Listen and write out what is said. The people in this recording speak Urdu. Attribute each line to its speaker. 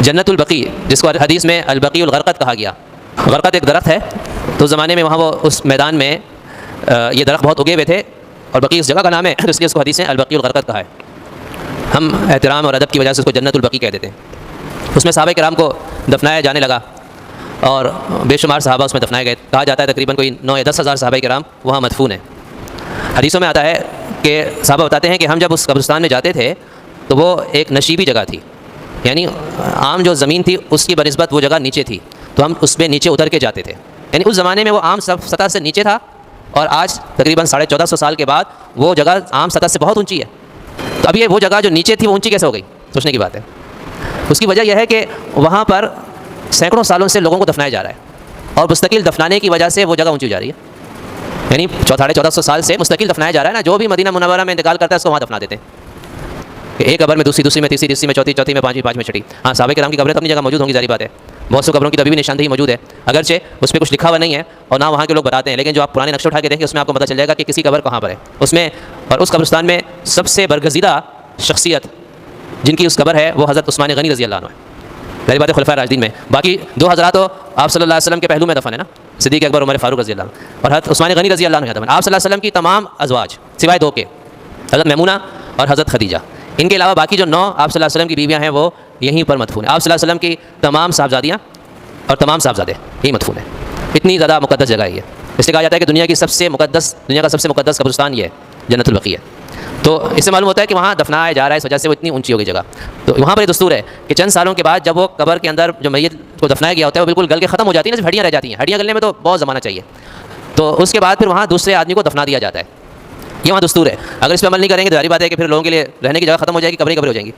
Speaker 1: جنت البقیع، جس کو حدیث میں البقیع الغرقد کہا گیا. غرقد ایک درخت ہے، تو اس زمانے میں وہاں وہ اس میدان میں یہ درخت بہت اگے ہوئے تھے، اور بقیع اس جگہ کا نام ہے، اس لیے اس کو حدیث میں البقیع الغرقد کہا ہے. ہم احترام اور ادب کی وجہ سے اس کو جنت البقیع کہہ دیتے ہیں. اس میں صحابہ کرام کو دفنایا جانے لگا، اور بے شمار صحابہ اس میں دفنائے گئے. کہا جاتا ہے تقریباً کوئی 9 یا 10 ہزار صحابہ کرام وہاں مدفون ہیں. حدیثوں میں آتا ہے کہ صحابہ بتاتے ہیں کہ ہم جب اس قبرستان میں جاتے تھے تو وہ ایک نشیبی جگہ تھی، یعنی عام جو زمین تھی اس کی بنسبت وہ جگہ نیچے تھی، تو ہم اس پہ نیچے اتر کے جاتے تھے. یعنی اس زمانے میں وہ عام سطح سے نیچے تھا، اور آج تقریباً 1450 سال کے بعد وہ جگہ عام سطح سے بہت اونچی ہے. تو اب یہ وہ جگہ جو نیچے تھی وہ اونچی کیسے ہو گئی؟ سوچنے کی بات ہے. اس کی وجہ یہ ہے کہ وہاں پر سینکڑوں سالوں سے لوگوں کو دفنایا جا رہا ہے، اور مستقل دفنانے کی وجہ سے وہ جگہ اونچی ہو جا رہی ہے. یعنی 1450 سال سے مستقل دفنایا جا رہا ہے نا. جو بھی مدینہ منورہ میں انتقال کرتا ہے اس کو وہاں دفنا دیتے ہیں. ایک قبر میں دوسری میں تیسری میں چوتھی میں پانچویں میں چھٹی. ہاں، صحابہ کرام کی قبریں تو اپنی جگہ موجود ہوں گی، ظاہر بات ہے. بہت سی قبروں کی تو ابھی بھی نشاندہی موجود ہے، اگرچہ اس پہ کچھ لکھا ہوا نہیں ہے اور نہ وہاں کے لوگ بتاتے ہیں، لیکن جو آپ پرانے نقشے اٹھا کے دیکھیں اس میں آپ کو پتہ چل جائے گا کہ کسی قبر کہاں پر ہے اس میں. اور اس قبرستان میں سب سے برگزیدہ شخصیت جن کی اس قبر ہے وہ حضرت عثمان غنی رضی اللہ عنہ ہے. ظاہر بات ہے خلفائے راشدین میں باقی 2 حضرات تو آپ صلی اللہ علیہ وسلم کے پہلو میں دفن ہے نا، صدیق اکبر عمر فاروق رضی اللہ عنہ، اور حضرت عثمان غنی رضی اللہ عنہ دفن. آپ صلی اللہ علیہ وسلم کی تمام ازواج سوائے 2 کے، حضرت میمونہ اور حضرت خدیجہ، ان کے علاوہ باقی جو 9 آپ صلی اللہ علیہ وسلم کی بیویاں ہیں وہ یہیں پر مدفون ہیں. آپ صلی اللہ علیہ وسلم کی تمام صاحبزادیاں اور تمام صاحبزادے یہی مدفون ہیں. اتنی زیادہ مقدس جگہ ہے یہ. اس لیے کہا جاتا ہے کہ دنیا کا سب سے مقدس قبرستان یہ ہے، جنت البقیع ہے. تو اس سے معلوم ہوتا ہے کہ وہاں دفنایا جا رہا ہے، اس وجہ سے وہ اتنی اونچی ہو گئی جگہ. تو وہاں پر یہ دستور ہے کہ چند سالوں کے بعد جب وہ قبر کے اندر جو میت کو دفنایا گیا ہوتا ہے وہ بالکل گل کے ختم ہو جاتی ہے، صرف ہڈیاں رہ جاتی ہیں. ہڈیاں گلنے میں تو بہت زمانہ چاہیے. تو اس کے بعد پھر وہاں دوسرے آدمی کو دفنا دیا جاتا ہے. یہ وہاں دستور ہے. اگر اس پہ عمل نہیں کریں گے تو ظاہر بات ہے کہ پھر لوگوں کے لیے رہنے کی جگہ ختم ہو جائے گی، قبریں ہو جائیں گی.